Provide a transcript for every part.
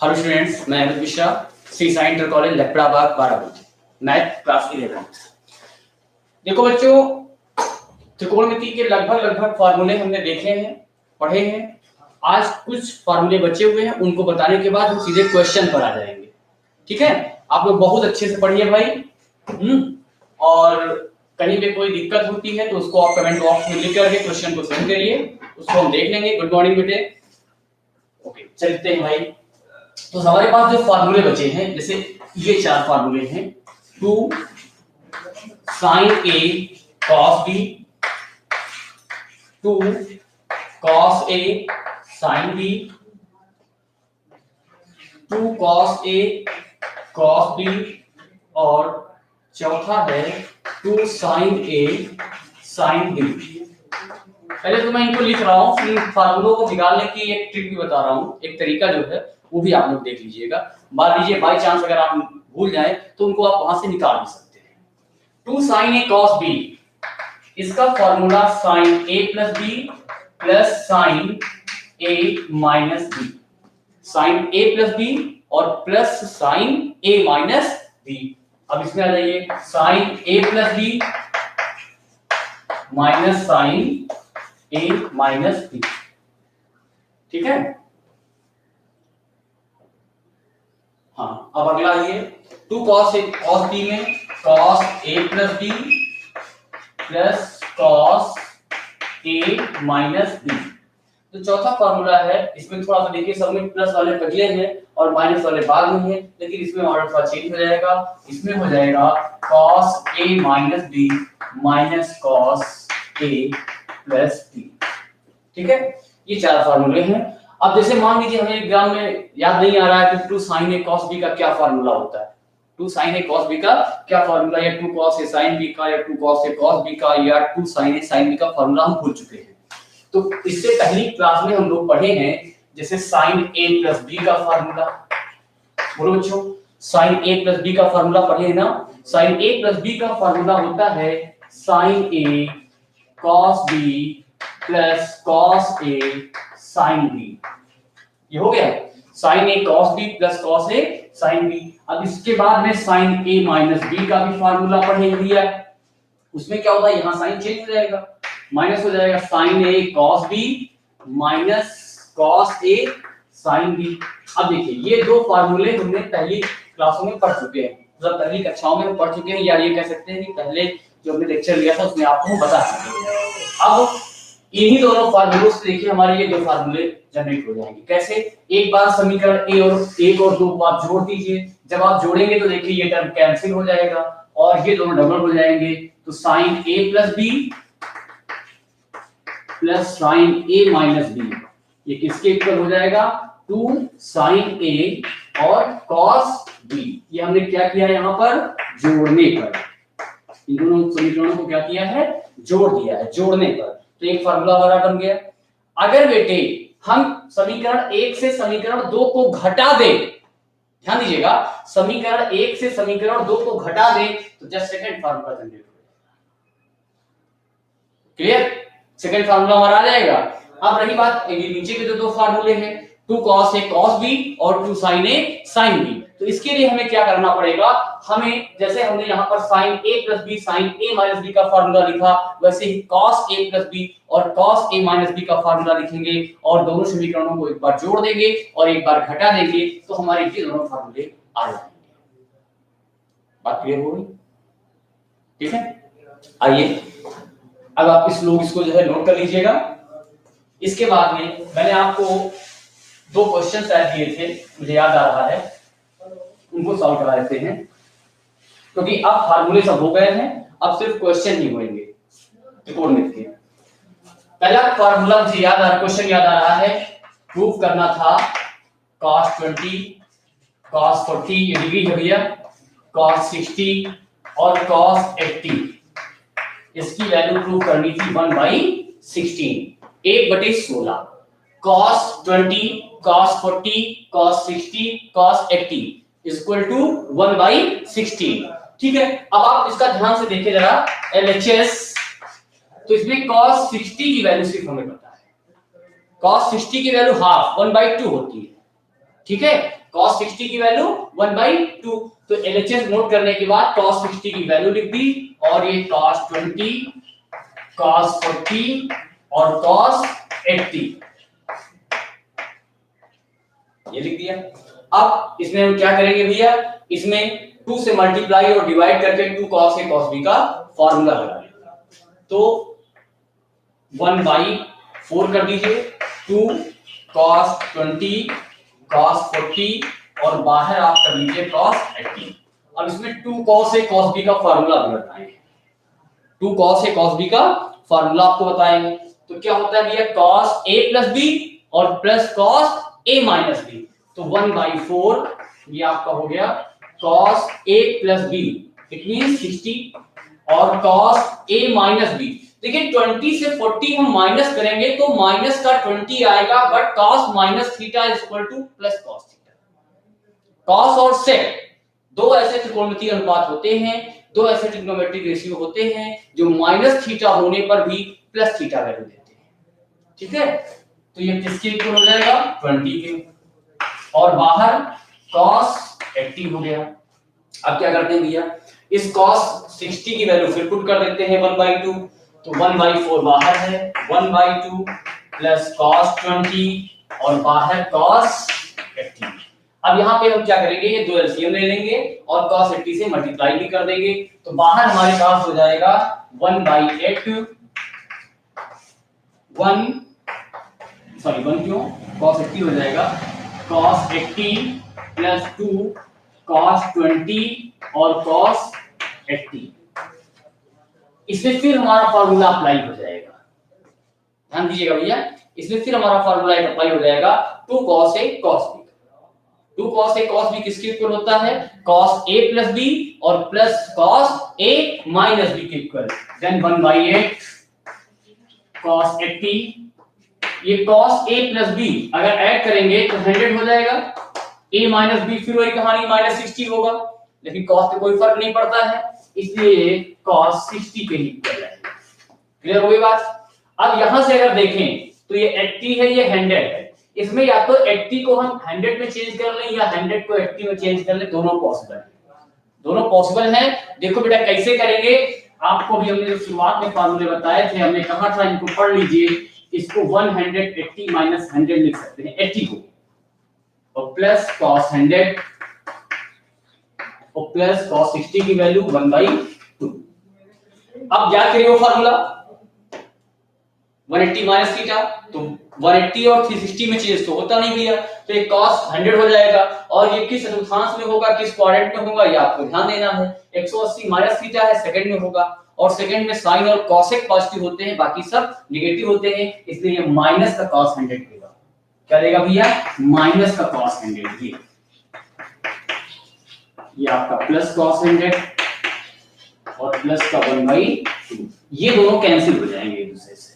Hello students, मैं Amit Mishra, Shri Sai inter college Lakhparabad Barabanki, math class 11। देखो बच्चों, त्रिकोणमिति के लगभग फार्मूले हमने देखे हैं, पढ़े हैं। आज कुछ फार्मूले बचे हुए हैं, उनको बताने के बाद हम सीधे क्वेश्चन पर आ जाएंगे। ठीक है, आप लोग बहुत अच्छे से पढ़िए भाई। और कहीं पे कोई दिक्कत होती है तो उसको आप कमेंट बॉक्स में लिख करके क्वेश्चन को सेंड करिए, उसको हम देख लेंगे। गुड मॉर्निंग बेटे। ओके, चलते हैं भाई। तो हमारे पास जो फार्मूले बचे हैं, जैसे ये चार फार्मूले हैं, 2 sin A cos B, 2 cos A sin B, 2 cos A cos B, और चौथा है 2 sin A sin B। पहले तो मैं इनको लिख रहा हूँ, फिर फार्मूलों को निकालने की एक ट्रिक भी बता रहा हूँ, एक तरीका जो है वो भी आप लोग देख लीजिएगा। मान लीजिए बाई चांस अगर आप भूल जाए तो उनको आप वहां से निकाल भी सकते हैं। 2 sin A cos B, इसका formula sin A plus B plus sin A minus B, sin A plus B और plus sin A minus B। अब इसमें आ जाइए, sin A plus B minus sin A minus B। ठीक है, हाँ। अब अगला ये 2 cos B में cos A plus B plus cos A minus B। तो चौथा फॉर्मूला है, इसमें थोड़ा सा देखिए, सब में प्लस वाले पहले हैं और माइनस वाले बाद में हैं, लेकिन इसमें ऑर्डर थोड़ा चेंज हो जाएगा। इसमें हो जाएगा cos A minus B minus cos A plus B। ठीक है, ये चार फॉर्मूले हैं। अब जैसे मान लीजिए हमें एग्जाम में याद नहीं आ रहा है कि 2 sin A cos B का क्या फार्मूला होता है, 2 sin A cos B का क्या फार्मूला, या 2 cos A sin B का, या 2 cos A cos B का, या 2 sin A sin B का फार्मूला हम भूल चुके हैं। तो इससे पहली क्लास में हम लोग पढ़े हैं, जैसे sin A plus B का फार्मूला। बोलो बच्चों, sin A plus B का फार्मूला पढ़े हैं ना। sin A plus B का फार्मूला होता है sin A cos B plus cos A sin B। ये हो गया sin A cos B plus cos A sin B। अब इसके बाद में sin A माइनस B का भी फार्मूला पढ़े दिया है। उसमें क्या होता है, यहाँ साइन चेंज हो जाएगा, माइनस हो जाएगा sin A cos B minus cos A sin B। अब देखिए, ये दो फार्मूले हमने पहली क्लासों में पढ़ चुके हैं, मतलब पहली कक्षाओं में पढ़ चुके हैं, या ये कह सकते हैं कि पहले जो हमने लेक्चर लिया था उसमें आपको बता चुके हैं। अब इन्हीं दोनों फार्मूलों से देखिए हमारे ये दो फार्मूले जनरेट हो जाएंगे। कैसे, एक बार समीकरण ए और 1 और 2 को आप जोड़ दीजिए। जब आप जोड़ेंगे तो देखिए ये टर्म कैंसिल हो जाएगा और ये दोनों डबल हो जाएंगे। तो sin A plus B plus sin A minus B, ये किसके इक्वल हो जाएगा, 2 sin A और cos B। ये हमने क्या किया यहाँ पर, जोड़ने पर इन दोनों समीकरणों को क्या किया है, जोड़ दिया है, जोड़ने पर। तो एक फार्मूला हमारा बन गया। अगर बेटे हम समीकरण 1 से समीकरण 2 को घटा दें, ध्यान दीजिएगा, समीकरण 1 से समीकरण 2 को घटा दें तो जस्ट सेकंड फार्मूला जनरेट हो जाएगा। क्लियर, सेकंड फार्मूला हमारा आ जाएगा। अब रही बात, ये नीचे के जो दो फार्मूले हैं, 2 cos A cos B और 2 sin A sin B, तो इसके लिए हमें क्या करना पड़ेगा, हमें जैसे हमने यहाँ पर sin A plus B sin A minus B का फार्मूला लिखा, वैसे ही cos A plus B और cos A minus B का फार्मूला लिखेंगे और दोनों समीकरणों को एक बार जोड़ देंगे और एक बार घटा देंगे, तो हमारे ये दोनों फार्मूले आ जाएंगे। बात क्लियर हो गई? ठीक है, आइए अब आप इसको जो है नोट कर लीजिएगा। इसके बाद में मैंने आपको 2 क्वेश्चन शायद दिए थे, मुझे याद आ रहा है, उनको सॉल्व करा देते हैं, क्योंकि अब फार्मूले सब हो गए हैं, अब सिर्फ क्वेश्चन ही होंगे त्रिकोणमिति के। पहला फार्मूला मुझे याद आ रहा, क्वेश्चन याद आ रहा है, प्रूफ करना था cos 20 cos 40, ये डिग्री है भैया, cos 60 और cos 80, इसकी वैल्यू प्रूव करनी थी 1/16, 1/16। cos 20 cos 40 cos 60 cos 80 equal to 1/16। ठीक है, अब आप इसका ध्यान से देखिए जरा LHS, तो इसमें cos 60 की वैल्यू सिर्फ हमें पता है, cos 60 की वैल्यू हाफ 1/2 होती है। ठीक है, cos 60 की वैल्यू 1/2। तो LHS नोट करने के बाद cos 60 की वैल्यू लिख दी और ये cos 20, cos 40 और cos 80 ये लिख दिया। अब इसमें हम क्या करेंगे भैया, इसमें 2 से मल्टीप्लाई और डिवाइड करके 2 cos A cos B का फॉर्मूला लगाएंगे। तो 1/4 कर दीजिए, 2 cos 20 cos 40 और बाहर आप कर लीजिए cos 80। अब इसमें 2 cos A cos B का फॉर्मूला भी बताएंगे। 2 cos A cos B का फॉर्मूला आपको बताएंगे। तो क्या होता है भैया, cos A plus B और plus cos A minus B। तो 1/4 ये आपका हो गया cos A plus B, it mean 60 और cos A minus B। देखिए 20 से 40 हम माइनस करेंगे तो माइनस का 20 आएगा, but cos minus theta is equal two plus cos theta. cos और sec दो ऐसे त्रिकोणमितीय अनुपात होते हैं, दो ऐसे ट्रिग्नोमेट्रिक रेशियो होते हैं जो माइनस थीटा होने पर भी प्लस थीटा वैल्यू देते हैं। ठीक है, तो ये किसके इक्वल हो जाएगा, 20 के, और बाहर cos 80 हो गया। अब क्या करते हैं भैया, इस cos 60 की वैल्यू फिर पुट कर देते हैं 1/2। तो 1/4 बाहर है, 1/2 प्लस cos 20 और बाहर cos 80। अब यहाँ पे हम क्या करेंगे, ये दो एलसीएम ले लेंगे और cos 80 से मल्टीप्लाई भी कर देंगे। तो बाहर हमारे पास हो जाएगा 1/8 1 क्यों, cos 80 हो जाएगा cos 80 प्लस 2 cos 20 और cos 80। इसमें फिर हमारा फॉर्मूला अप्लाई हो जाएगा, ध्यान दीजिएगा भैया, इसमें फिर हमारा फॉर्मूला अप्लाई हो जाएगा 2 cos A cos B। 2 cos A cos B किसके इक्वल होता है, cos A plus B और plus cos A minus B के इक्वल। देन 1/8 cos 80, ये cos A plus B अगर ऐड करेंगे तो 100 हो जाएगा, A minus B फिर वही कहानी -60 होगा, लेकिन cos पे कोई फर्क नहीं पड़ता है इसलिए cos 60 के इक्वल है। क्लियर हो गई बात। अब यहां से अगर देखें तो ये 80 है, ये 100 है, इसमें या तो 80 को हम 100 में चेंज कर लें या 100 को 80 में चेंज कर लें, दोनों पॉसिबल है, दोनों पॉसिबल है। देखो बेटा कैसे करेंगे, आपको भी हमने जो शुरुआत में फार्मूले बताए थे, हमने कहा था इनको पढ़ लीजिए। इसको 180 माइनस 100 लिख सकते हैं 80 को, और प्लस cos 100 और प्लस cos 60 की वैल्यू 1/2। अब क्या करिए वो फार्मूला 180 माइनस थीटा, तो 180 और 360 में चेंज तो होता नहीं भैया, तो ये cos 100 हो जाएगा। और ये किस चतुर्थांश में होगा, किस क्वाड्रेंट में होगा, ये आपको ध्यान देना है। 180 माइनस थीटा है, सेकंड में होगा, और सेकंड में साइन और cosec पॉजिटिव होते हैं, बाकी सब नेगेटिव होते हैं, इसलिए ये माइनस का cos 100 देगा। क्या देगा भैया, माइनस का cos 100। ये आपका प्लस cos 100 और प्लस का 1/2, ये दोनों कैंसिल हो जाएंगे एक दूसरे से।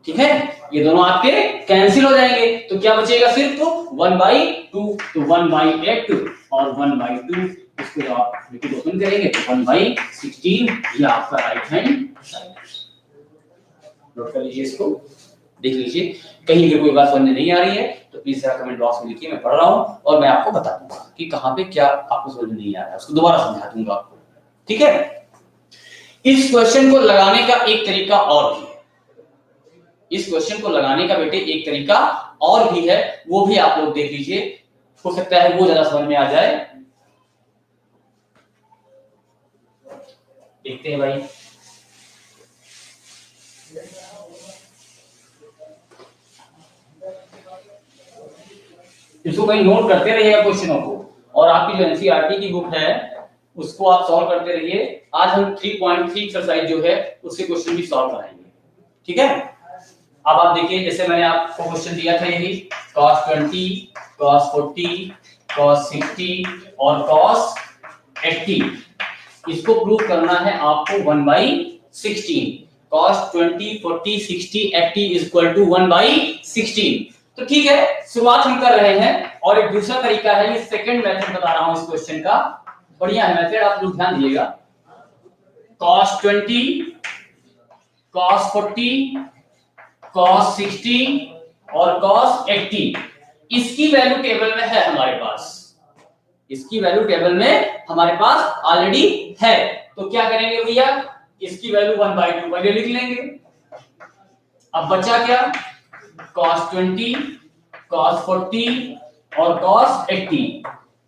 ठीक है, ये दोनों आपके कैंसिल हो जाएंगे, तो क्या बचेगा, सिर्फ 1/2। तो 1/8 और 1/2, इसको जब आप ओपन करेंगे तो 1/16, ये आपका राइट हैंड साइड। नोट कर लीजिए, इसको देख लीजिए, कहीं भी कोई बात समझ नहीं आ रही है तो प्लीज जरा कमेंट बॉक्स में लिखिए, मैं पढ़ रहा हूं और मैं आपको बता दूंगा कि कहां पे क्या आपको समझ नहीं आ रहा है, उसको दोबारा समझा दूंगा आपको। ठीक है, इस क्वेश्चन को लगाने का एक तरीका और भी है, इस क्वेश्चन को लगाने का बेटे एक तरीका और भी है, वो भी आप लोग देख लीजिए, हो सकता है वो ज्यादा समझ में आ जाए। देखते हैं भाई, इसको कहीं नोट करते रहिएगा क्वेश्चनों को, और आपकी जो एनसीईआरटी की बुक है उसको आप सॉल्व करते रहिए। आज हम 3.3 एक्सरसाइज जो है उससे क्वेश्चन भी सॉल्व कराएंगे। ठीक है, अब आप देखिए, जैसे मैंने आपको क्वेश्चन दिया था यही cos 20 cos 40 cos 60 और cos 80, इसको प्रूव करना है आपको 1/16। cos 20 40 60 80 is equal to 1/16। तो ठीक है, शुरुआत हम कर रहे हैं, और एक दूसरा तरीका है, ये सेकंड मेथड बता रहा हूं इस क्वेश्चन का, बढ़िया है मेथड, आप लोग ध्यान दीजिएगा। cos 20 cos 40 cos 60 और cos 80, इसकी वैल्यू टेबल में है हमारे पास, इसकी वैल्यू टेबल में हमारे पास ऑलरेडी है, तो क्या करेंगे भैया, इसकी वैल्यू 1/2 पहले लिख लेंगे। अब बचा क्या, cos 20, cos 40 और cos 80,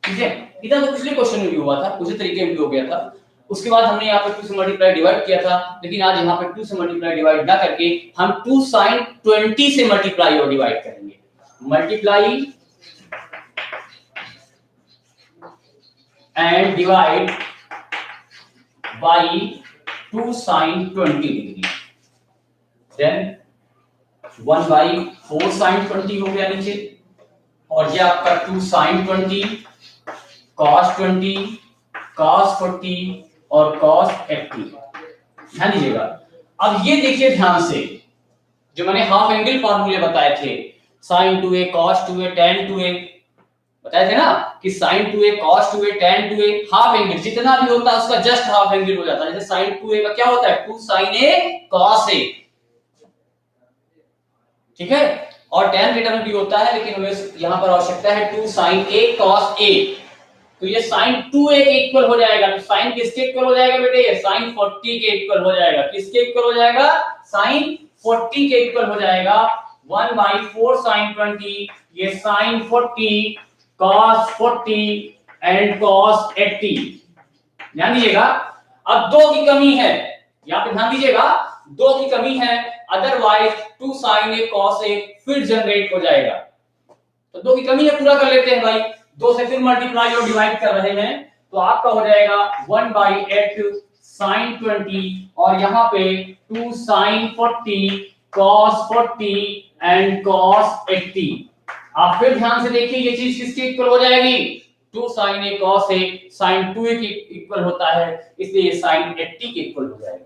ठीक है। इधर तो पिछले क्वेश्चन में भी हुआ था, उसी तरीके में भी हो गया था। उसके बाद हमने यहाँ पे 2 से मल्टीप्लाई डिवाइड किया था, लेकिन आज यहाँ पे 2 से मल्टीप्लाई डिवाइड ना करके हम 2 sin 20 से मल्टीप्लाई और डिवाइड करेंगे। Multiply and divide by 2 sin 20 degree, then 1/4 sin 20 हो गया नीचे, और ये आपका 2 sin 20, cos 20, cos 40 और cos 80। ध्यान दीजिएगा। अब ये देखिए ध्यान से, जो मैंने हाफ एंगल फार्मूले बताए थे, sin 2a, cos 2a, tan 2a बताए थे ना, कि sin 2a, cos 2a, tan 2a half angle जितना भी होता है उसका जस्ट हाफ एंगल हो जाता है। जैसे sin 2a का क्या होता है, 2 sin a cos a, ठीक है। और tan के टर्म भी होता है, लेकिन हमें यहां पर आवश्यकता है 2 sin a cos a, तो ये sin 2a के इक्वल हो जाएगा। तो sin किसके इक्वल हो जाएगा बेटे, ये sin 40 के इक्वल हो जाएगा। किसके इक्वल हो जाएगा, sin 40 के इक्वल हो जाएगा। 1/4 sin 20, ये sin 40 cos 40 एंड cos 80। ध्यान दीजिएगा, अब 2 की कमी है, यहां पे ध्यान दीजिएगा, 2 की कमी है, otherwise 2 sin a cos a फिर जनरेट हो जाएगा। तो 2 की कमी है, पूरा कर लेते हैं भाई। 2 से फिर मल्टीप्लाई और डिवाइड कर रहे हैं, तो आपका हो जाएगा 1/8 sin 20 और यहाँ पे 2 sin 40 cos 40 एंड cos 80। आप फिर ध्यान से देखिए, ये चीज किसके इक्वल हो जाएगी, 2 sin a cos a sin 2a के इक्वल होता है, इसलिए ये sin 80 के इक्वल हो जाएगा।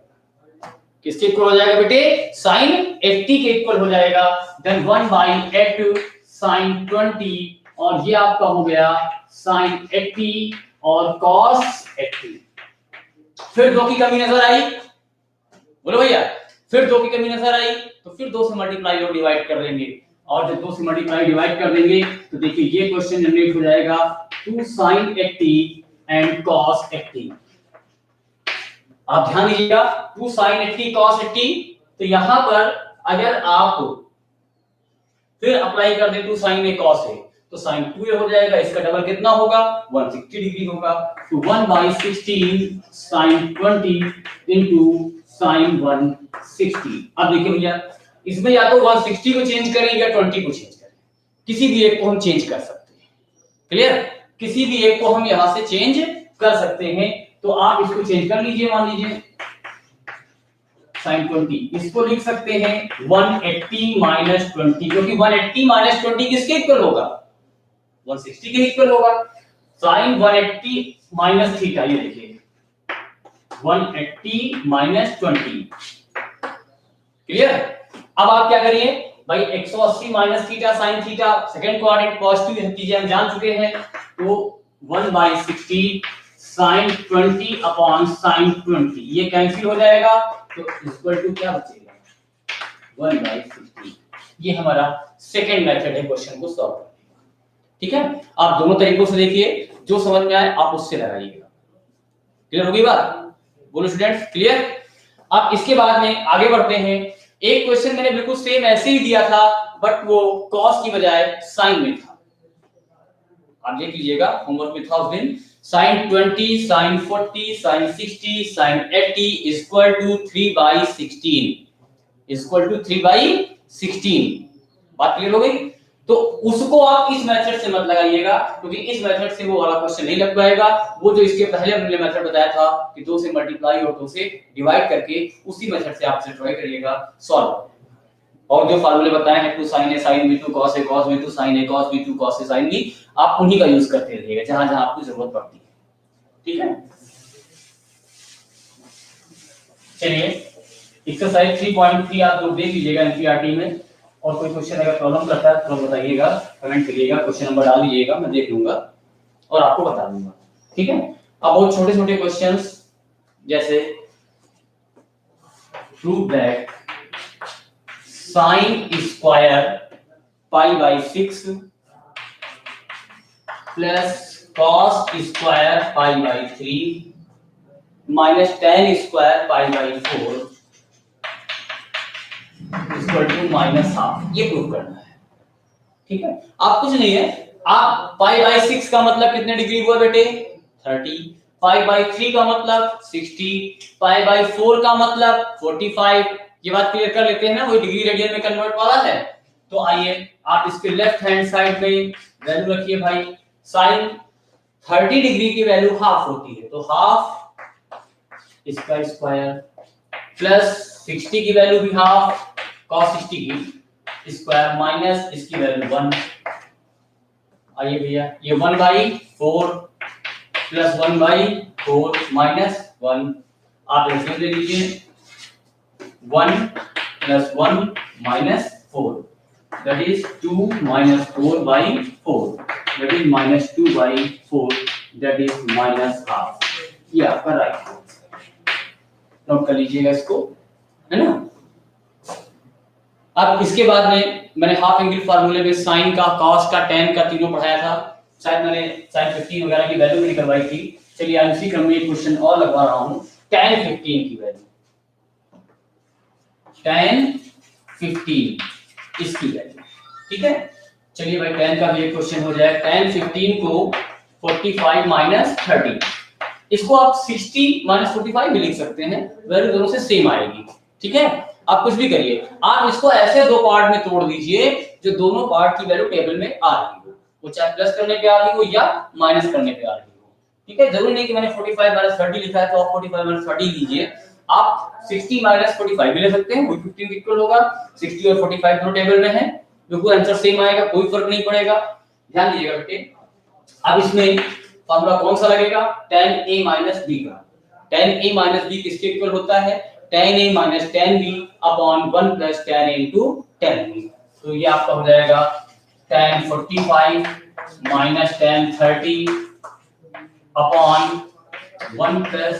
किसके इक्वल हो जाएगा बेटे, sin 80 के इक्वल हो जाएगा। देन 1/8 sin 20 और ये आपका हो गया sin 80 और cos 80। फिर 2 की कमी नजर आई, बोलो भैया, फिर 2 की कमी नजर आई, तो फिर 2 से मल्टीप्लाई और डिवाइड कर देंगे, और जब 2 से मल्टीप्लाई डिवाइड कर देंगे तो देखिए ये क्वेश्चन जनरेट हो जाएगा 2 sin 80 एंड cos 80। आप ध्यान दीजिएगा, 2 sin 80 cos 80, तो यहां पर अगर आप फिर अप्लाई कर दे 2 sin a cos a, तो sin 2a हो जाएगा, इसका डबल कितना होगा, 160 डिग्री होगा। तो 1/16 sin 20 into sin 160। अब देखिए भैया, इसमें या तो 160 को चेंज करें या 20 को चेंज करें, किसी भी एक को हम चेंज कर सकते हैं। क्लियर, किसी भी एक को हम यहां से चेंज कर सकते हैं। तो आप इसको चेंज कर लीजिए, मान लीजिए sin 20, इसको लिख सकते हैं 180 - 20, क्योंकि 180 - 20 किसके इक्वल होगा, 160 के इक्वल होगा। sin 180 माइनस थीटा, ये देखिए 180 - 20। क्लियर। अब आप क्या करिए भाई, 180 minus theta sin theta, second quadrant positive चीजें हम जान चुके हैं, तो 1/60 sin 20 अपॉन sin 20, ये कैंसिल हो जाएगा, तो इक्वल टू क्या बचेगा, 1/60। ये हमारा सेकंड मेथड है क्वेश्चन को सॉल्व करने का। ठीक है, आप दोनों तरीकों से देखिए, जो समझ में आए आप उससे लगाइएगा। क्लियर होगी बात, बोलो स्टूडेंट्स क्लियर। अब इसके बाद में आगे बढ़ते हैं। एक क्वेश्चन मैंने बिल्कुल सेम ऐसे ही दिया था, बट वो cos की बजाय sin में था। आप देख लीजिएगा, होमवर्क में था उस दिन, sin 20, sin 40, sin 60, sin 80 equal to 3/16, equal to 3/16। बात क्लियर हो गई। तो उसको आप इस मेथड से मत लगाइएगा, क्योंकि इस मेथड से वो वाला क्वेश्चन नहीं लग पाएगा। वो जो इसके पहले हमने मेथड बताया था कि 2 से मल्टीप्लाई और 2 से डिवाइड करके, उसी मेथड से आप ट्राई करिएगा सॉल्व। और जो फार्मूले बताए हैं 2 sin a sin b2 cos a cos b2 sin a cos b2 cos a sin b, आप उन्हीं का यूज करते रहिएगा जहां जहां आपको जरूरत पड़ती है। ठीक है, चलिए एक्सरसाइज 3.3 आप लोग देख लीजिएगा एनसीईआरटी में, और कोई क्वेश्चन अगर प्रॉब्लम करता है तो बताइएगा, कमेंट करिएगा, क्वेश्चन नंबर डाल दीजिएगा, मैं देख लूंगा और आपको बता दूंगा। ठीक है, अब बहुत छोटे छोटे क्वेश्चंस, जैसे prove that sin square pi by 6 plus cos square pi by 3 minus tan square pi by 4 equal to minus half. ये प्रूव करना है, ठीक है। आप कुछ नहीं है, आप पाई बाई 6 का मतलब कितने डिग्री हुआ बेटे 30, पाई बाई 3 का मतलब 60, पाई बाई 4 का मतलब 45। ये बात क्लियर कर लेते हैं ना, वो डिग्री रेडियन में कन्वर्ट वाला है। तो आइए आप इसके लेफ्ट हैंड साइड में वैल्यू रखिए भाई। साइन 30 डिग्री की वैल्यू हाफ होती है, तो हाफ इसका स्क्वायर प्लस 60 की वैल्यू भी हाफ cos 60 की स्क्वायर माइनस इसकी वैल्यू 1। आइए भैया ये 1/4 प्लस 1/4 माइनस 1। आप एलसीएम ले लीजिए, 1 plus 1 minus 4 that is 2 minus 4/4 that is minus 2/4 that is minus half. ये आपका राइट नोट कर लीजिएगा इसको, है ना। अब इसके बाद में मैंने हाफ एंगल फार्मूले में साइन का, कॉस का, टेन का तीनों पढ़ाया था। शायद मैंने साइन 15 वगैरह की वैल्यू भी निकलवाई थी। चलिए आज इसी क्रम में एक क्वेश्चन और लगवा रहा हूं, tan 15 की वैल्यू, tan 15 इसकी वैल्यू, ठीक है। चलिए भाई tan का भी एक क्वेश्चन हो जाए। tan 15 को 45 माइनस 30, इसको आप 60 माइनस 45 भी लिख सकते हैं, वैल्यू दोनों से सेम आएगी, ठीक है। आप कुछ भी करिए, आप इसको ऐसे दो पार्ट में तोड़ दीजिए जो दोनों पार्ट की वैल्यू टेबल में आ रही हो, वो चाहे प्लस करने पे आ रही हो या माइनस करने पे आ रही हो, ठीक है। जरूरी नहीं कि मैंने 45 माइनस 30 लिखा है तो आप 45 माइनस 30 लीजिए, आप 60 माइनस 45 भी ले सकते हैं, वो 15 के इक्वल होगा। 60 और 45 दोनों टेबल में है, बिल्कुल आंसर सेम आएगा, कोई फर्क नहीं पड़ेगा। ध्यान दीजिएगा बेटे। अब इसमें फार्मूला कौन सा लगेगा, tan a माइनस b का। tan a माइनस b किसके इक्वल होता है, tan a minus tan b upon 1 plus tan a into tan b। तो ये आपका हो जाएगा tan 45 minus tan 30 upon 1 plus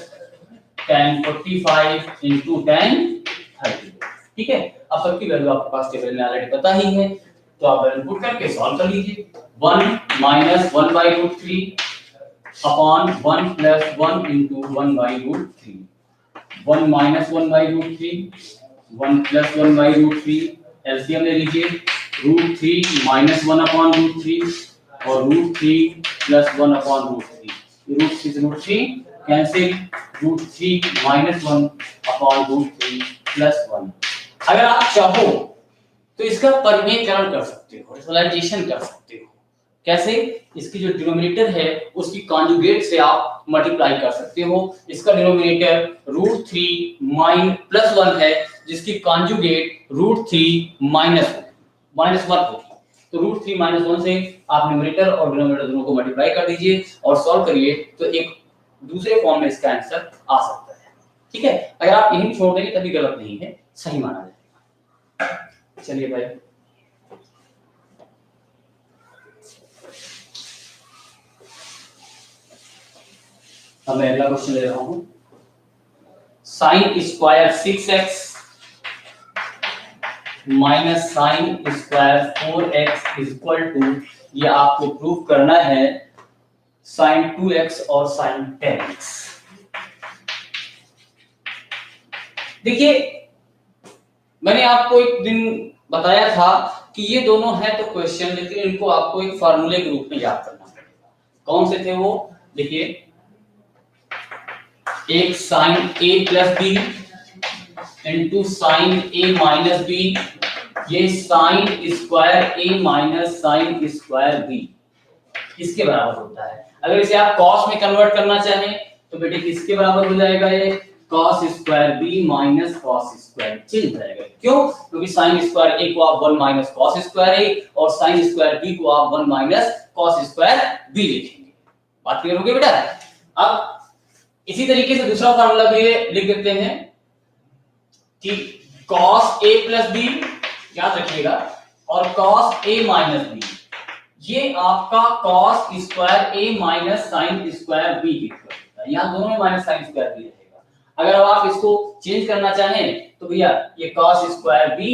tan 45 into tan 30, ठीक है। अब सबकी वैल्यू आपके पास टेबल में ऑलरेडी पता ही है, तो आप वैल्यू पुट करके सॉल्व कर लीजिए। 1 minus 1/√3 upon 1 plus 1 into 1/√3, 1 minus 1/√3 1 plus 1/√3, LCM ले लीजिए, √3 माइनस 1 अपॉन √3 और √3 प्लस 1 अपॉन √3, √3 से √3 कैंसिल, √3 माइनस 1 अपॉन √3 प्लस 1। अगर आप चाहो तो इसका परिमेयकरण कर सकते हो, रेशनलाइजेशन कर सकते हो। कैसे, इसकी जो डिनोमिनेटर है उसकी कॉन्जुगेट से आप मल्टीप्लाई कर सकते हो। इसका डिनोमिनेटर √3 प्लस 1 है, जिसकी कॉन्जुगेट √3 माइनस 1 होगी। तो √3 माइनस 1 से आप न्यूमरेटर और डिनोमिनेटर दोनों को मल्टीप्लाई कर दीजिए और सॉल्व करिए, तो एक दूसरे फॉर्म में इसका आंसर आ सकता है, ठीक है। अगर आप यहीं छोड़ देंगे तभी गलत नहीं है, सही माना जाएगा। चलिए भाई अब मैं अगला क्वेश्चन ले रहा हूं, sine square 6x minus sine square 4x equal to, ये आपको प्रूव करना है साइन 2x और साइन 10x। देखिए मैंने आपको एक दिन बताया था कि ये दोनों है तो क्वेश्चन, लेकिन इनको आपको एक फार्मूले के रूप में याद करना पड़ेगा। कौन से थे वो, देखिए एक sine a plus B into sine a minus B, ये sine square a minus sine square b किसके बराबर होता है। अगर इसे आप कॉस में कन्वर्ट करना चाहें तो बेटे किसके बराबर हो जाएगा, ये cos square b minus cos square change हो जाएगा। क्यों, क्योंकि sin स्क्वायर a को आप 1 माइनस cos स्क्वायर a और sin स्क्वायर b को आप 1 माइनस cos स्क्वायर b लिखेंगे। बात क्लियर हो गई बेटा। अब इसी तरीके से दूसरा फार्मूला भी लिख देते हैं कि cos a प्लस b, याद रखिएगा, और cos a माइनस b, ये आपका cos square a minus sin square b होता है। यहां दोनों में माइनस sin स्क्वायर b रहेगा। अगर अब आप इसको चेंज करना चाहें तो भैया ये cos square b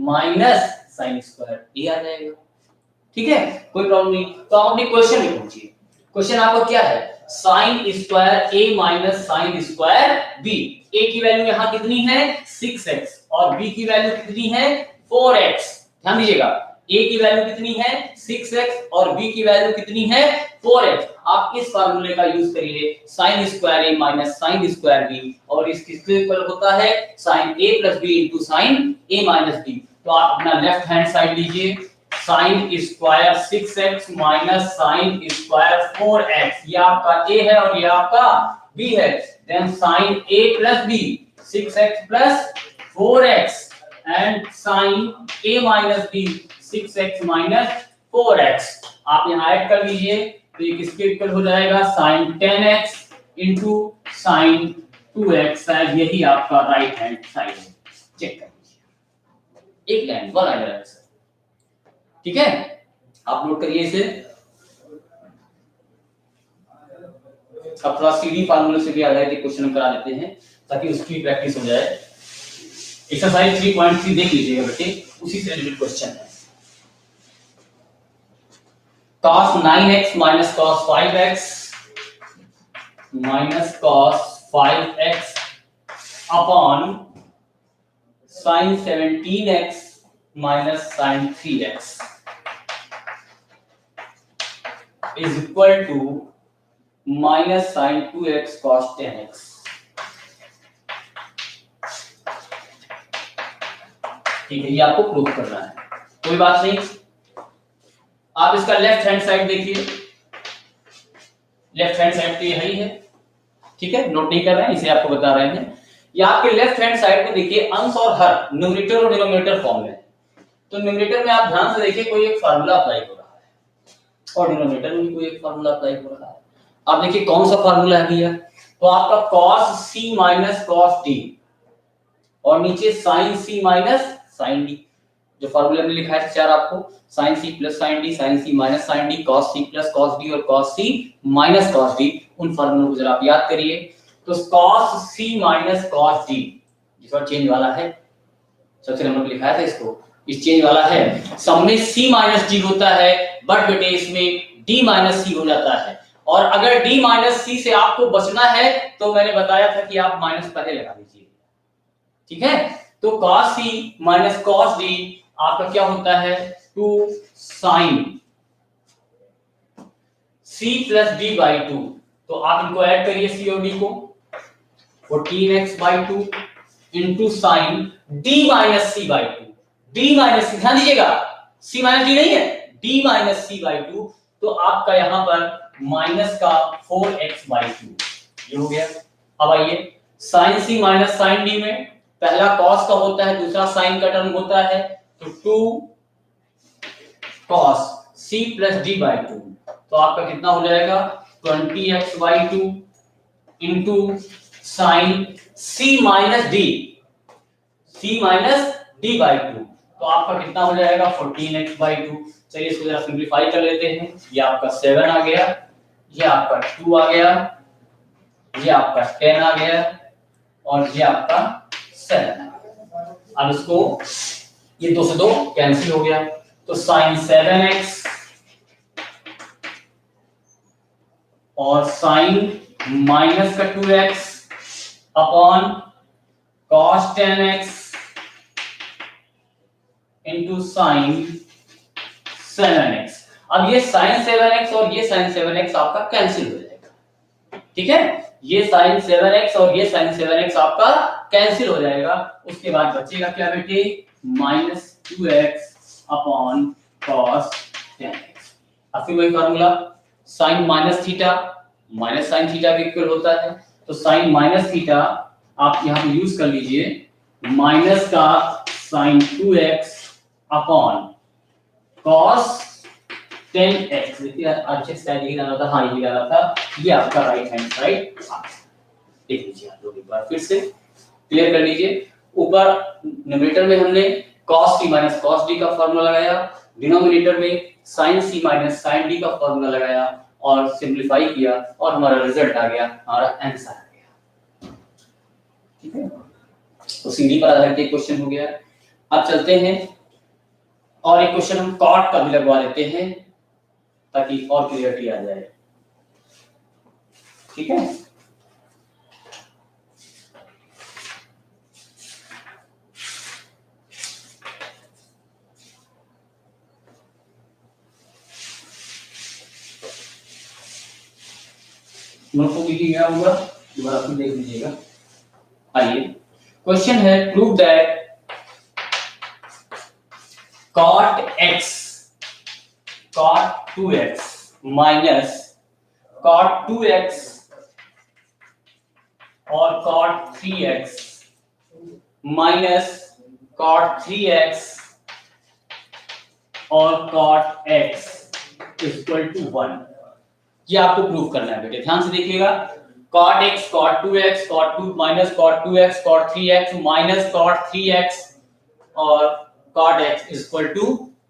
minus sin square a आ जाएगा, ठीक है, कोई प्रॉब्लम नहीं। तो आप अपनी क्वेश्चन में पूछिए, क्वेश्चन आपको क्या है, साइन स्क्वायर ए माइनस साइन स्क्वायर बी। ए की वैल्यू यहां कितनी है 6x और बी की वैल्यू कितनी है 4x। ध्यान दीजिएगा, a की वैल्यू कितनी है 6x और b की वैल्यू कितनी है 4x। आप इस फार्मूले का यूज करिए, sine square a minus sine square b, और इस किसके इक्वल होता है sine a plus b into sine a minus b। तो आप अपना लेफ्ट हैंड साइड लीजिए, sine square 6x minus sine square 4x, ये आपका a है और ये आपका b है। Then sine a plus b 6x plus 4x and sine a minus b 6x minus 4x। आप यहाँ ऐड कर लीजिए तो ये किसके इक्वल हो जाएगा sign 10x into sine 2x। शायद यही आपका राइट हैंड साइड है, चेक कर लीजिए, एक लाइन वन लाइन आंसर। ठीक है, आप नोट करिए इसे। अब थोड़ा सीडी फार्मूले से भी आधारित क्वेश्चन करा देते हैं ताकि उसकी प्रैक्टिस हो जाए। एक्सरसाइज 3.3 देख लीजिएगा बेटे, उसी से रिलेटेड क्वेश्चन है। cos 9x minus cos 5x minus cos 5x upon sin 17x minus sin 3x is equal to minus sin 2x cos 10x। ठीक है, ये आपको प्रूव करना है, कोई बात नहीं। आप इसका लेफ्ट हैंड साइड देखिए, लेफ्ट हैंड साइड तो यही है। ठीक है, नोट नहीं कर रहे हैं, इसे आपको बता रहे हैं। ये आपके लेफ्ट हैंड साइड में देखिए अंश और हर न्यूमरेटर और डिनोमिनेटर फॉर्म में। तो न्यूमरेटर में आप ध्यान से देखिए कोई एक फार्मूला अप्लाई हो रहा है और डिनोमिनेटर में भी कोई एक फार्मूला अप्लाई हो रहा है। आप देखिए कौन सा फार्मूला है भैया, तो आपका cos c minus cos d और नीचे sin c minus sin d। जो फार्मूला में लिखा है चार आपको, sin c plus sin d, sin c minus sin d, cos c plus cos d और cos c minus cos d। उन फार्मूलों को जरा आप याद करिए। तो cos c minus cos d जिसका चेंज वाला है, सबसे नंबर पे लिखा है था इसको, इस चेंज वाला है। सब में c माइनस d होता है, बट बेटे इसमें d माइनस c हो जाता है। और अगर d माइनस c से आपको बचना है तो मैंने बताया था कि आप माइनस पहले लगा दीजिए। ठीक है, तो cos c minus cos d आपका क्या होता है 2 sin c plus d by 2। तो आप इनको ऐड करिए c और d को, 14x by 2 into sine d minus c by 2। d minus c, ध्यान दीजिएगा c माइनस d नहीं है, d माइनस c बाई 2। तो आपका यहां पर माइनस का 4x बाई 2 ये हो गया। अब आइए sine c minus sine d में पहला cos का होता है, दूसरा sin का टर्म होता है, तो 2 cos c plus d by 2। तो आपका कितना हो जाएगा 20x by 2 into sine c minus d, c minus d by 2। तो आपका कितना हो जाएगा 14x बाई 2। चलिए इसको जरा सिंपलीफाई कर लेते हैं। ये आपका 7 आ गया, ये आपका 2 आ गया, ये आपका 10 आ गया और ये आपका 7 आ गया। अब इसको ये 2 से 2 कैंसिल हो गया, तो साइन 7x और साइन माइनस का 2x upon cos 10x into sine 7x। अब ये sin 7x और ये sin 7x आपका कैंसिल हो जाएगा। ठीक है, ये sin 7x और ये sin 7x आपका कैंसिल हो जाएगा। उसके बाद बचेगा क्या बेटे minus 2x upon cos 10x। अब फिर वही formula, sin minus theta minus sin theta भी इक्वल होता है। तो sin माइनस थीटा आप यहाँ पे यूज कर लीजिए, माइनस का sin 2x upon cos 10x। देखिए अच्छे से यही डाला था, हाँ यही डाला था, ये आपका राइट हैंड साइड देख लीजिए। आप लोग एक बार फिर से क्लियर कर लीजिए। ऊपर न्यूमरेटर में हमने cos c minus cos d का फार्मूला लगाया, डिनोमिनेटर में sin c minus sin d का फार्मूला लगाया और सिंपलीफाई किया और हमारा रिजल्ट आ गया, हमारा आंसर आ गया। ठीक है, तो सीडी पर आधारित एक क्वेश्चन हो गया। अब चलते हैं और एक क्वेश्चन हम कॉट का भी लगवा लेते हैं ताकि और क्लियरिटी आ जाए। ठीक है। नोट को लिखी गया होगा, दोबारा फिर देख लीजिएगा। आइए क्वेश्चन है, prove that cot 2x minus cot 2x और cot 3x minus cot 3x और cot x इक्वल टू 1। ये आपको प्रूव करना है बेटे, ध्यान से देखिएगा। cot x cot 2x cot 2 minus cot 2x cot 3x minus cot 3x और cot x इक्वल टू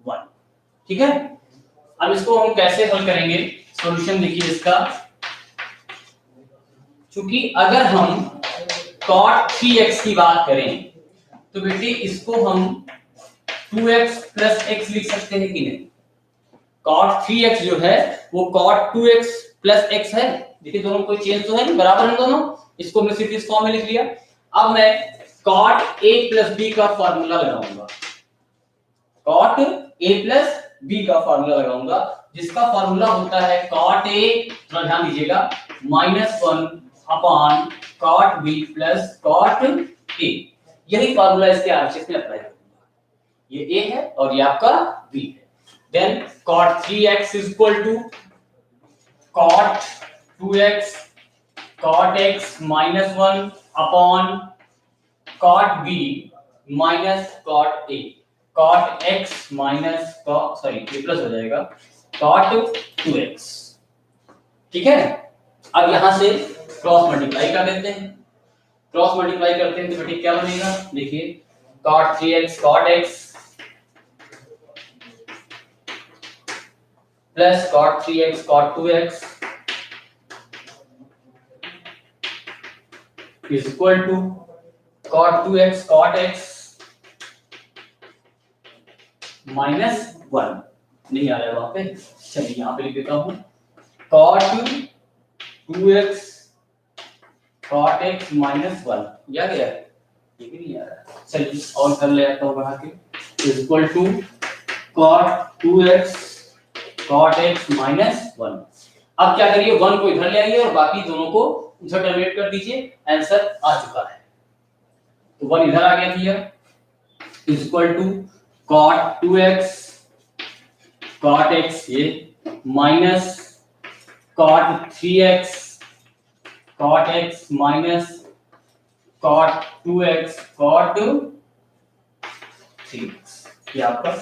1। ठीक है, अब इसको हम कैसे हल करेंगे, सॉल्यूशन देखिए इसका। क्योंकि अगर हम cot 3x की बात करें तो बेटे इसको हम 2x प्लस x लिख सकते हैं कि नहीं। cot 3x जो है वो cot 2x प्लस x है। देखिए दोनों कोई चेंज तो है नहीं, बराबर है दोनों। इसको हमने सिर्फ इस फॉर्म में लिख लिया। अब मैं cot a प्लस b का फार्मूला लगाऊंगा, cot a प्लस b का फार्मूला लगाऊंगा, जिसका फार्मूला होता है cot a, थोड़ा ध्यान दीजिएगा, -1 अपॉन cot b प्लस cot a। यही फार्मूला इसके आरएचएस में अप्लाई करूंगा। ये a है और ये आपका b है। देन cot 3x is equal to cot 2x cot x -1 upon cot b minus cot a, cot x minus a plus हो जाएगा cot 2x। ठीक है, अब यहां से क्रॉस मल्टीप्लाई कर देते हैं। क्रॉस मल्टीप्लाई करते हैं तो बेटे क्या बनेगा, देखिए cot 3x cot x plus cot 3x cot 2x is equal to cot 2x cot x minus 1। नहीं आ रहा है वहां पे, चलिए यहां पे लिख देता हूं cot 2x cot x minus 1। या गया, ये भी नहीं आ रहा। चलिए और कर ले आता हूं बढ़ा के, is equal to cot 2x cot x minus 1। अब क्या करिए, 1 को इधर ले आइए और बाकी दोनों को उधर टर्मिनेट कर दीजिए। आंसर आ चुका है, तो 1 इधर आ गया भैया, is equal to cot 2x cot x ये minus cot 3x cot x minus cot 2x cot 3x। ये आपका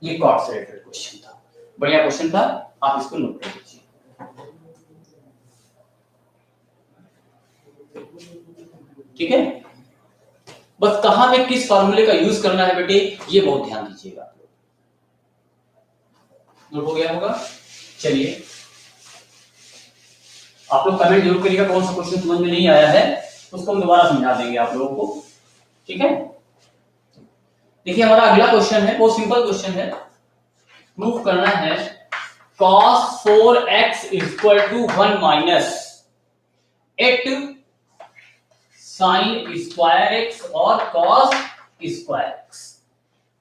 ये कॉट से रिलेटेड क्वेश्चन था, बढ़िया क्वेश्चन था, आप इसको नोट कर लीजिए। ठीक है, बस कहां में किस फार्मूले का यूज करना है बेटे, ये बहुत ध्यान दीजिएगा। नोट हो गया होगा। चलिए आप लोग कमेंट जरूर करिएगा कौन सा क्वेश्चन समझ में नहीं आया है, उसको हम दोबारा समझा देंगे आप लोगों को। ठीक है, देखिए हमारा अगला क्वेश्चन है, बहुत सिंपल क्वेश्चन है। प्रूफ करना है cos 4x equal to 1 minus 8 sin square x और cos square x।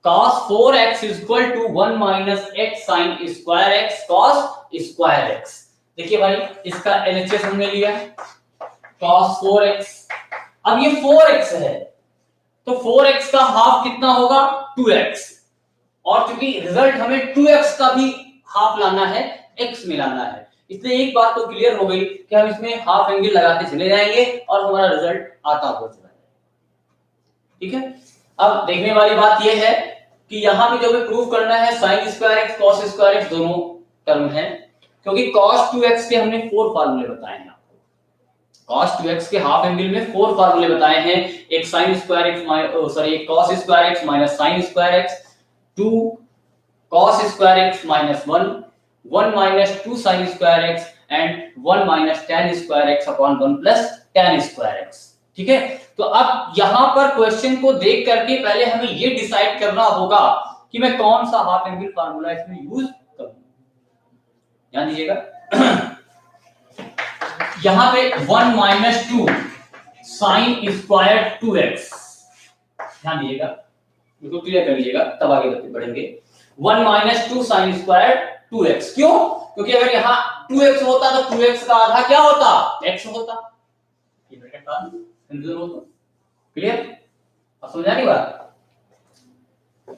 cos 4x equal to 1 minus 8 sin square x cos square x। देखिए भाई इसका एलएचएस हमने लिया cos 4x। अब ये 4x है तो 4x का हाफ कितना होगा, 2x। और क्योंकि रिजल्ट हमें 2x का भी हाफ लाना है, x में लाना है, इसलिए एक बात तो क्लियर हो गई कि हम इसमें हाफ एंगल लगाते चले जाएंगे और हमारा रिजल्ट आता हुआ चला जाएगा। ठीक है, अब देखने वाली बात यह है कि यहां पे जो हमें प्रूव करना है sin square x cos square x दोनों टर्म है, क्योंकि cos 2x के हमने 4 फार्मूले बताए हैं। cos 2x के हाफ एंगल में 4 फार्मूले बताए हैं, एक sin स्क्वायर x एक cos square x minus sin square x, 2 cos square x minus 1, 1 minus 2 sin square x and 1 minus tan square x upon 1 plus tan square x। ठीक है, तो अब यहां पर क्वेश्चन को देख करके पहले हमें ये डिसाइड करना होगा कि मैं कौन सा हाफ एंगल फार्मूला इसमें यूज करूं। ध्यान दीजिएगा यहां पे 1 माइनस 2 साइन स्क्वायर 2x, ध्यान दीजिएगा, बिल्कुल क्लियर कर लीजिएगा तब आगे बढ़ेंगे। 1 माइनस 2 साइन स्क्वायर 2x, क्यों? क्योंकि अगर यहाँ 2x होता तो 2x का आधा क्या होता? x होता। ये ब्रैकेट का कंफ्यूजन हो तो क्लियर? अब समझ आ रही बात?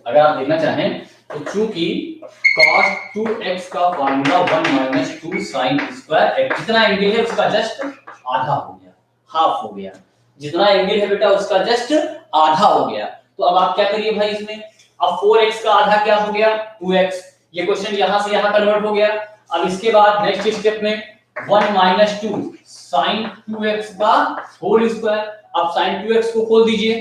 अगर आप देखना चाहें तो चूंकि cos 2x का formula 1 minus 2 sine square x, जितना एंगल है उसका जस्ट आधा हो गया, हाफ हो गया। जितना एंगल है बेटा उसका जस्ट आधा हो गया। तो अब आप क्या करिए भाई इसमें, अब 4x का आधा क्या हो गया? 2x। ये क्वेश्चन यहां से यहां कन्वर्ट हो गया। अब इसके बाद नेक्स्ट स्टेप में 1 माइनस 2 साइन 2x का होल स्क्वायर। अब साइन 2x को खोल दीजिए,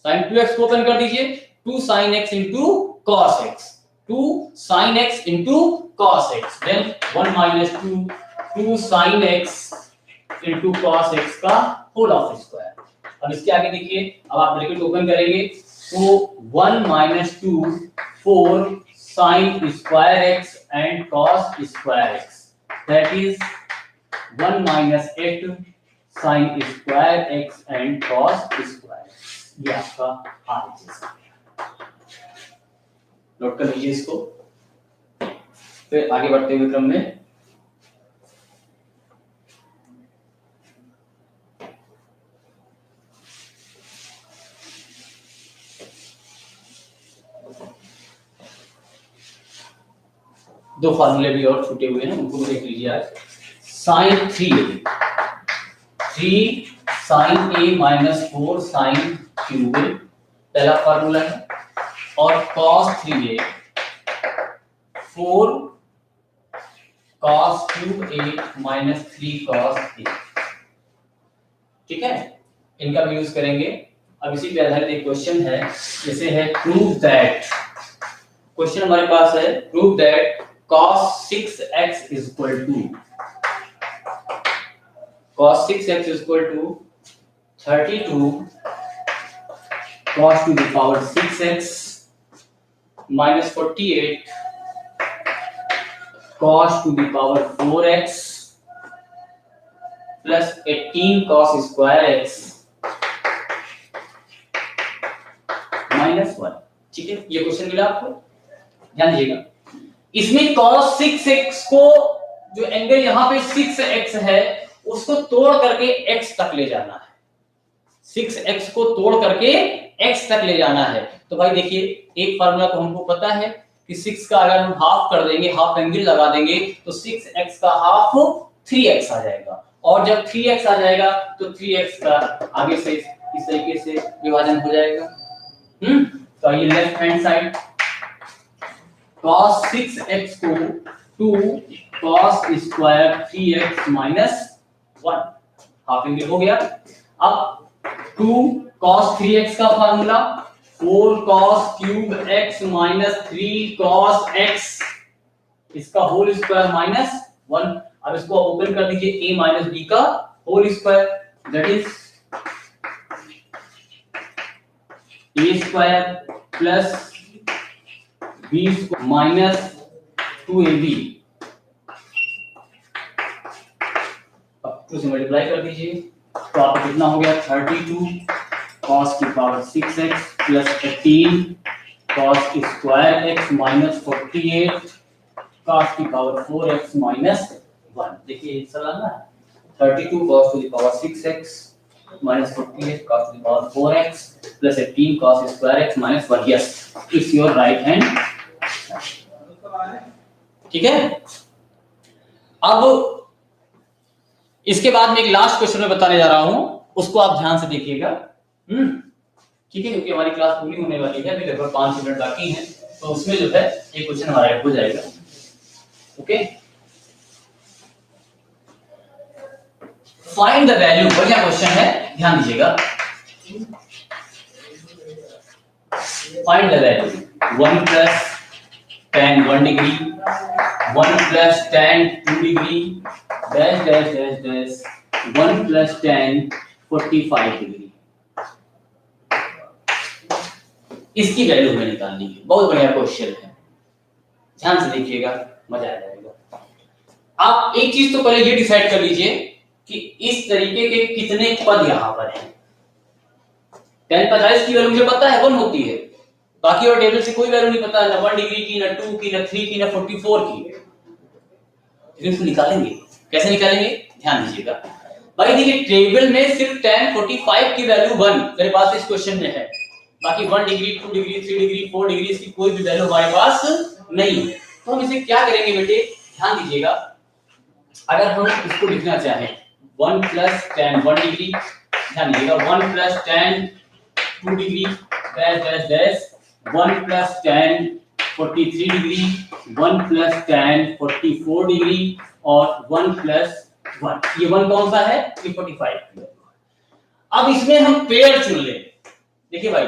साइन 2x को ओपन कर दीजिए, 2 sin x into cos x, 2 sin x into cos x, then 1 minus 2 sin x into cos x का होल ऑफ स्क्वायर। अब इसके आगे देखिए, अब आप ब्रैकेट ओपन करेंगे तो 1 minus 2 4 sin square x and cos square x, that is 1 minus 8 sin square x and cos square x। ये आपका आरएचएस नोट कर लीजिए इसको। फिर आगे बढ़ते हुए क्रम में दो फार्मूले भी और छूटे हुए हैं, उनको भी देख लीजिए आज। Sine 3 sine a minus 4 sine cube a पहला फार्मूला है, और cos 3a 4 cos cube a minus 3 cos a, ठीक है, इनका भी यूज करेंगे। अब इसी पे आधारित एक क्वेश्चन है, जैसे है प्रूव दैट, क्वेश्चन हमारे पास है prove that cos 6x is equal to cos 6x is equal to 32 cos to the power 6x minus 48 cos to the power 4x plus 18 cos square x minus 1। ठीक है, ये question मिला आपको, ध्यान दीजिएगा। इसमें cos 6x को, जो एंगल यहाँ पे 6x है उसको तोड़ करके x तक ले जाना है, 6x को तोड़ करके x तक ले जाना है। तो भाई देखिए, एक फार्मूला तो हमको पता है कि 6 का अगर हम हाफ कर देंगे, हाफ एंगल लगा देंगे तो 6x का हाफ 3x आ जाएगा, और जब 3x आ जाएगा तो 3x का आगे से इस तरीके से विभाजन हो जाएगा। तो ये left hand side cos 6x को 2 cos square 3x minus 1, half angle हो गया। अब 2 cos 3x का formula 4 cos cube x minus 3 cos x, इसका होल स्क्वायर माइनस 1। अब इसको ओपन कर दीजिए, a माइनस b का whole square, that is a square plus b minus 2ab, अब 2 से मल्टीप्लाई कर दीजिए तो आपको कितना हो गया, 32 cos की power 6x plus 18 cos square x minus 48 cos की पावर 4x माइनस 1। देखिए सरल ना, 32 cos two the power 6x minus 48 cos to the power 4x plus 18 cos square x minus 1। yes, it's your right hand। ठीक है, अब इसके बाद में एक लास्ट क्वेश्चन में बताने जा रहा हूं, उसको आप ध्यान से देखिएगा। ठीक है, क्योंकि हमारी क्लास पूरी होने वाली है, अभी लगभग 5 मिनट बाकी हैं, तो उसमें जो है एक क्वेश्चन हमारा हो जाएगा। ओके, फाइंड द वैल्यू, बढ़िया क्वेश्चन है, ध्यान दीजिएगा। Find the value 1 plus tan 1 degree, 1 plus tan 2 degree, dash dash dash dash 1 plus tan 45 degree. इसकी वैल्यू हमें निकालनी है, बहुत बढ़िया क्वेश्चन है, ध्यान से देखिएगा, मजा आ जाएगा। आप एक चीज तो पहले ये डिसाइड कर लीजिए कि इस तरीके के कितने पद यहां पर हैं। tan 50 की वैल्यू मुझे पता है 1 होती है, बाकी और टेबल से कोई वैल्यू नहीं पता, ना 1 डिग्री की, ना 2 की, ना 3 की, ना 44 की। इसको निकालेंगे, कैसे निकालेंगे ध्यान दीजिएगा भाई। देखिए टेबल में सिर्फ tan 45 की वैल्यू 1 मेरे पास इस क्वेश्चन में है, बाकी 1 डिग्री 2 डिग्री 3 डिग्री 4 डिग्री इसकी कोई भी वैल्यू हमारे पास नहीं है। तो हम इसे क्या करेंगे बेटे, ध्यान दीजिएगा, अगर हम इसको लिखना चाहें 1 प्लस tan 1 डिग्री, ध्यान दीजिएगा 1 plus tan 2 degree dash dash dash 1 plus tan 43 degree 1 plus tan 44 degree और 1 प्लस 1, ये 1 कौन सा है, ये 45। अब इसमें हम पेयर चुन ले। देखिए भाई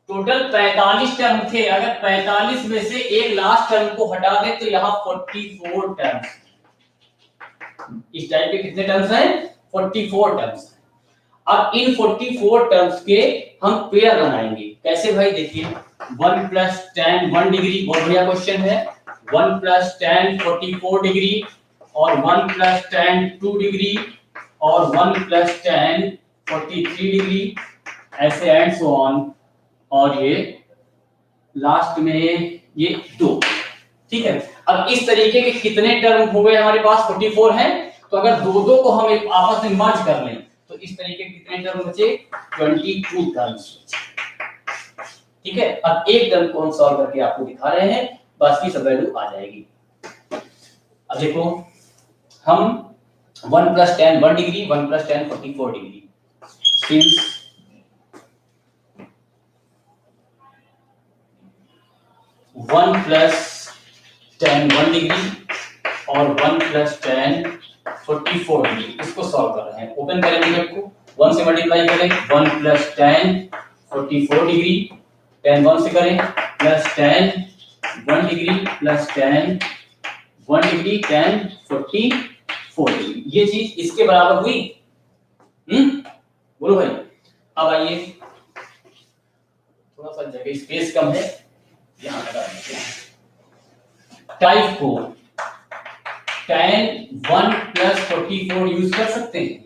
टोटल 45 टर्म थे, अगर 45 में से एक लास्ट टर्म को हटा दें तो यहाँ 44 टर्म्स, इस टाइप के कितने टर्म्स हैं, 44 टर्म्स। अब इन 44 टर्म्स के हम पेयर बनाएंगे, कैसे भाई, देखिए 1 प्लस tan 1 डिग्री, बहुत बढ़िया क्वेश्चन है, 1 प्लस tan 44 डिग्री और 1 प्लस tan 2 डिग्री और 1 प्लस tan 43 डिग्री, ऐसे एंड सो ऑन, और ये लास्ट में ये 2, ठीक है। अब इस तरीके के कितने टर्म हो गए हमारे पास, 44 हैं, तो अगर दो दो को हम आपस में मर्ज कर लें तो इस तरीके के कितने टर्म बचे, 22 टर्म्स, ठीक है। अब एक टर्म को हम सॉल्व करके आपको दिखा रहे हैं, बाकी सब वैल्यू आ जाएगी। अब देखो हम 1 plus tan 1 degree 1 plus tan 44 degree, since 1 plus tan 1 degree और 1 प्लस tan 44 डिग्री, इसको सॉल्व कर रहे हैं। ओपन करें ब्रैकेट को, 1 से मल्टीप्लाई करें, 1 प्लस tan 44 डिग्री, tan 1 से करें, plus tan 1 degree plus tan 1 degree tan 44 degree, ये चीज इसके बराबर हुई। बोलो भाई। अब आइए, थोड़ा सा जगह स्पेस कम है, यहां लगा देते हैं। टाइप को tan 1 प्लस 44 यूज कर सकते हैं,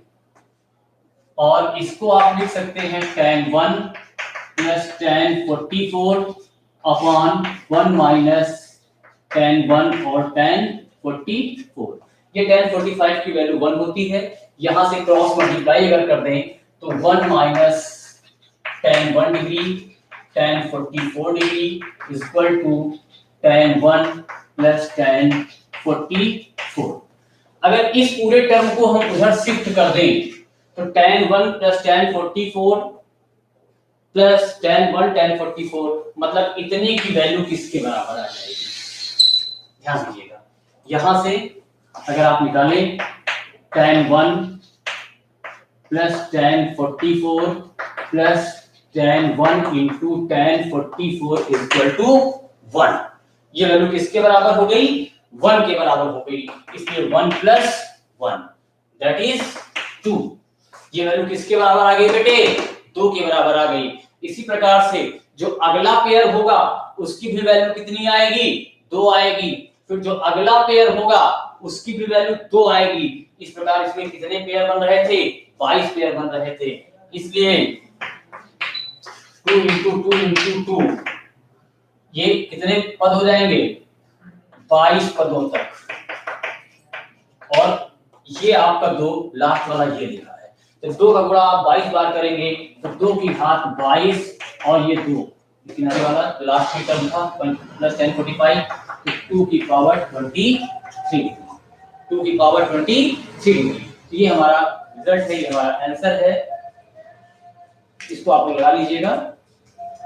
और इसको आप लिख सकते हैं tan 1 plus tan 44 upon 1 minus tan 1 और tan 44। ये tan 45 की वैल्यू 1 होती है, यहां से क्रॉस मल्टीप्लाई अगर कर दें तो 1 minus tan 1 degree tan 44 degree is equal to tan 1 plus tan 44। अगर इस पूरे टर्म को हम उधर शिफ्ट कर दें तो tan 1 plus tan 44 plus tan 1 tan 44, मतलब इतने की वैल्यू किसके बराबर आ जाएगी, ध्यान दीजिएगा। यहां से अगर आप निकालें tan 1 plus tan 44 plus tan 1 into tan 44 is equal to 1, ये वैल्यू किसके बराबर हो गई, 1 के बराबर हो गई, इसलिए 1 प्लस 1 दैट इज 2। ये वैल्यू किसके बराबर आ गई बेटे, 2 के बराबर आ गई। इसी प्रकार से जो अगला पेयर होगा उसकी भी वैल्यू कितनी आएगी, 2 आएगी, फिर जो अगला पेयर होगा उसकी भी वैल्यू 2 आएगी। इस प्रकार इसमें कितने पेयर बन रहे थे, 22 पेयर बन रहे थे, इसलिए 2 इंटू 2 इंटू 2, ये कितने पद हो जाएंगे, 22 पदों तक, और ये आपका 2 लास्ट वाला ये लिखा है, तो 2 का गुणा आप 22 बार करेंगे तो 2 की घात 22 और ये 2 किनारे वाला लास्ट में टर्म था प्लस tan 45, तो 2 की पावर 23, 2 की पावर 23, ये हमारा रिजल्ट है, ये हमारा आंसर है। इसको आप लगा लीजिएगा,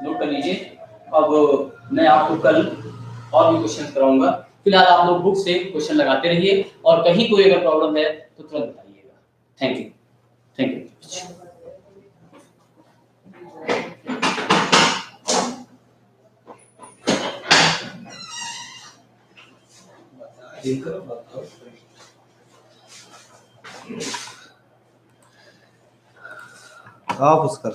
नोट कर लीजिए। अब मैं आपको कल और भी क्वेश्चन कराऊंगा, फिलहाल आप लोग बुक से क्वेश्चन लगाते रहिए, और कहीं कोई अगर प्रॉब्लम है तो तुरंत बताइएगा। Thank you, thank you. आप उसका